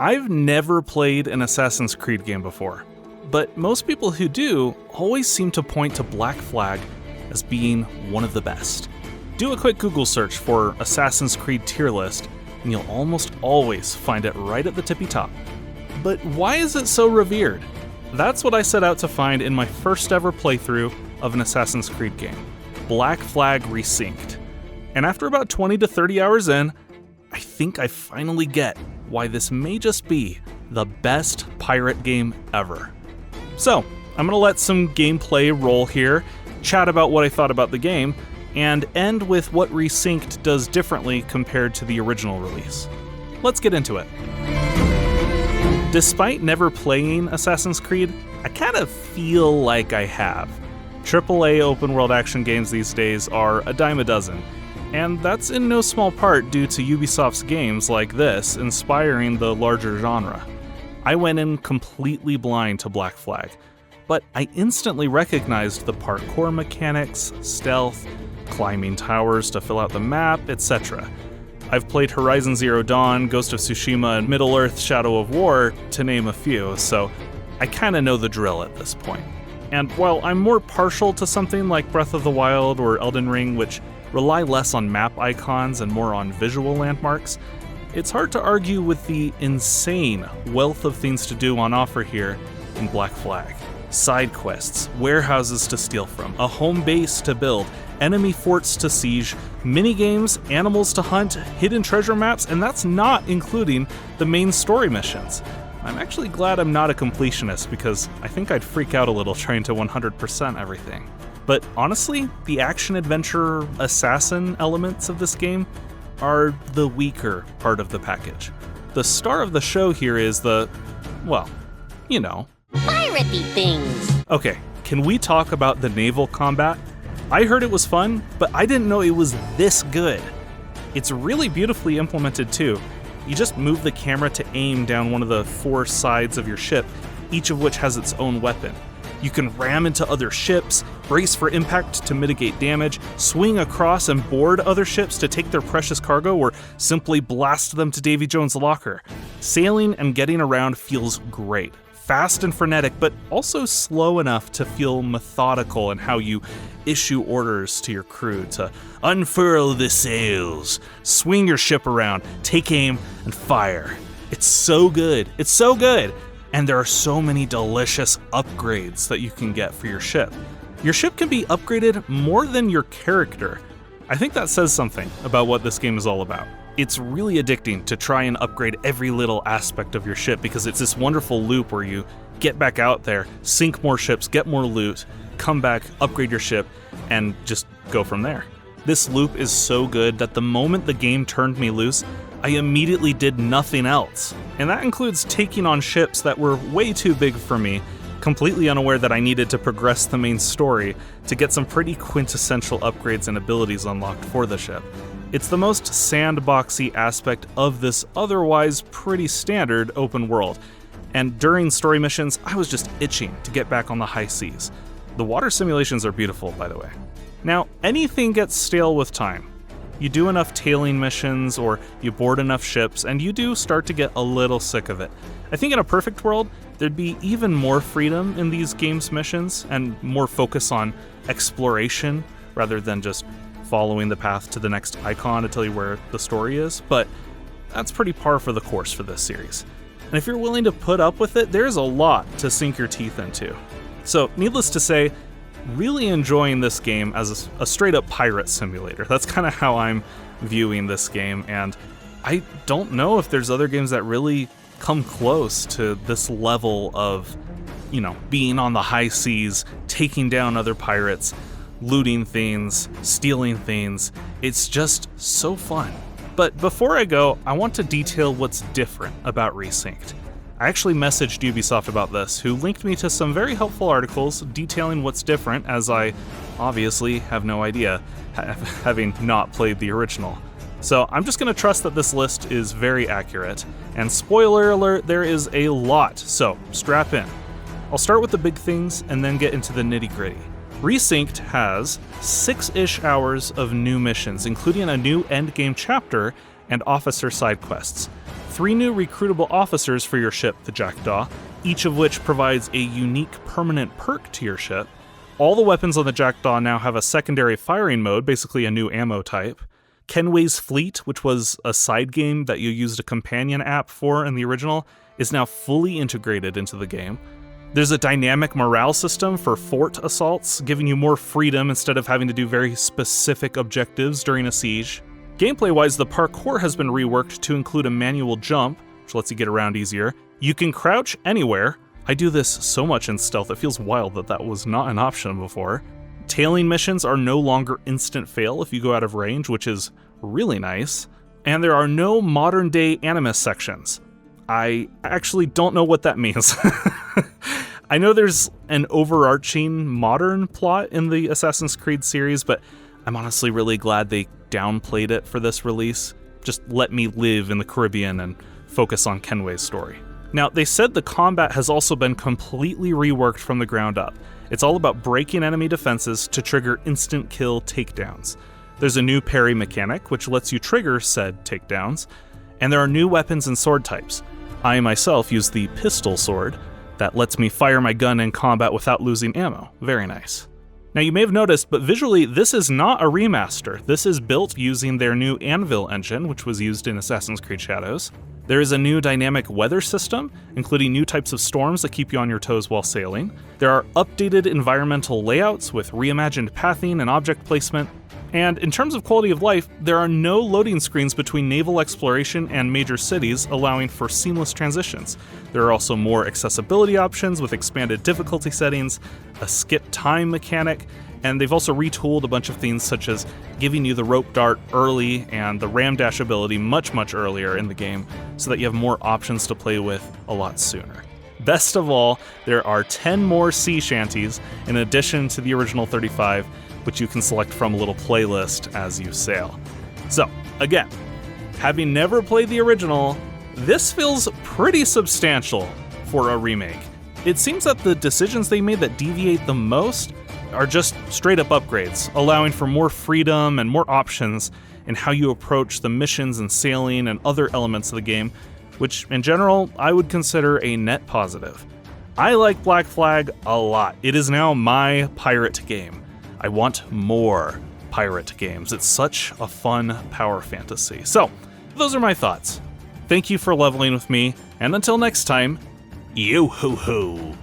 I've never played an Assassin's Creed game before, but most people who do always seem to point to Black Flag as being one of the best. Do a quick Google search for Assassin's Creed tier list, and you'll almost always find it right at the tippy top. But why is it so revered? That's what I set out to find in my first ever playthrough of an Assassin's Creed game, Black Flag Resynced. And after about 20 to 30 hours in, I think I finally get why this may just be the best pirate game ever. So, I'm gonna let some gameplay roll here, chat about what I thought about the game, and end with what Resynced does differently compared to the original release. Let's get into it. Despite never playing Assassin's Creed, I kind of feel like I have. AAA open-world action games these days are a dime a dozen, and that's in no small part due to Ubisoft's games like this inspiring the larger genre. I went in completely blind to Black Flag, but I instantly recognized the parkour mechanics, stealth, climbing towers to fill out the map, etc. I've played Horizon Zero Dawn, Ghost of Tsushima, and Middle-earth: Shadow of War, to name a few, so I kinda know the drill at this point. And while I'm more partial to something like Breath of the Wild or Elden Ring, which rely less on map icons and more on visual landmarks, it's hard to argue with the insane wealth of things to do on offer here in Black Flag. Side quests, warehouses to steal from, a home base to build, enemy forts to siege, minigames, animals to hunt, hidden treasure maps, and that's not including the main story missions. I'm actually glad I'm not a completionist because I think I'd freak out a little trying to 100% everything. But honestly, the action-adventure assassin elements of this game are the weaker part of the package. The star of the show here is the, well, you know. Piratey things! Okay, can we talk about the naval combat? I heard it was fun, but I didn't know it was this good. It's really beautifully implemented too. You just move the camera to aim down one of the 4 sides of your ship, each of which has its own weapon. You can ram into other ships, brace for impact to mitigate damage, swing across and board other ships to take their precious cargo, or simply blast them to Davy Jones' locker. Sailing and getting around feels great. Fast and frenetic, but also slow enough to feel methodical in how you issue orders to your crew to unfurl the sails, swing your ship around, take aim, and fire. It's so good. It's so good. And there are so many delicious upgrades that you can get for your ship. Your ship can be upgraded more than your character. I think that says something about what this game is all about. It's really addicting to try and upgrade every little aspect of your ship because it's this wonderful loop where you get back out there, sink more ships, get more loot, come back, upgrade your ship, and just go from there. This loop is so good that the moment the game turned me loose, I immediately did nothing else. And that includes taking on ships that were way too big for me, completely unaware that I needed to progress the main story to get some pretty quintessential upgrades and abilities unlocked for the ship. It's the most sandboxy aspect of this otherwise pretty standard open world. And during story missions, I was just itching to get back on the high seas. The water simulations are beautiful, by the way. Now, anything gets stale with time. You do enough tailing missions or you board enough ships and you do start to get a little sick of it. I think in a perfect world, there'd be even more freedom in these games' missions and more focus on exploration rather than just following the path to the next icon to tell you where the story is, but that's pretty par for the course for this series. And if you're willing to put up with it, there's a lot to sink your teeth into. So, needless to say, really enjoying this game as a straight-up pirate simulator. That's kind of how I'm viewing this game, and I don't know if there's other games that really come close to this level of, being on the high seas, taking down other pirates, looting things, stealing things. It's just so fun. But before I go, I want to detail what's different about Resynced. I actually messaged Ubisoft about this, who linked me to some very helpful articles detailing what's different, as I obviously have no idea, having not played the original. So I'm just going to trust that this list is very accurate, and spoiler alert, there is a lot, so strap in. I'll start with the big things and then get into the nitty-gritty. Resynced has 6-ish hours of new missions, including a new endgame chapter and officer side quests. 3 new recruitable officers for your ship, the Jackdaw, each of which provides a unique permanent perk to your ship. All the weapons on the Jackdaw now have a secondary firing mode, basically a new ammo type. Kenway's Fleet, which was a side game that you used a companion app for in the original, is now fully integrated into the game. There's a dynamic morale system for fort assaults, giving you more freedom instead of having to do very specific objectives during a siege. Gameplay-wise, the parkour has been reworked to include a manual jump, which lets you get around easier. You can crouch anywhere. I do this so much in stealth, it feels wild that that was not an option before. Tailing missions are no longer instant fail if you go out of range, which is really nice. And there are no modern-day Animus sections. I actually don't know what that means. I know there's an overarching modern plot in the Assassin's Creed series, but I'm honestly really glad they downplayed it for this release. Just let me live in the Caribbean and focus on Kenway's story. Now, they said the combat has also been completely reworked from the ground up. It's all about breaking enemy defenses to trigger instant kill takedowns. There's a new parry mechanic, which lets you trigger said takedowns, and there are new weapons and sword types. I myself use the pistol sword that lets me fire my gun in combat without losing ammo. Very nice. Now, you may have noticed, but visually, this is not a remaster. This is built using their new Anvil engine, which was used in Assassin's Creed Shadows. There is a new dynamic weather system, including new types of storms that keep you on your toes while sailing. There are updated environmental layouts with reimagined pathing and object placement. And in terms of quality of life, there are no loading screens between naval exploration and major cities, allowing for seamless transitions. There are also more accessibility options with expanded difficulty settings, a skip time mechanic, and they've also retooled a bunch of things such as giving you the rope dart early and the ram dash ability much earlier in the game so that you have more options to play with a lot sooner. Best of all, there are 10 more sea shanties in addition to the original 35, which you can select from a little playlist as you sail. So, again, having never played the original, this feels pretty substantial for a remake. It seems that the decisions they made that deviate the most are just straight up upgrades, allowing for more freedom and more options in how you approach the missions and sailing and other elements of the game, which in general I would consider a net positive. I like Black Flag a lot. It is now my pirate game. I want more pirate games. It's such a fun power fantasy. So, those are my thoughts. Thank you for leveling with me, and until next time, yo ho ho!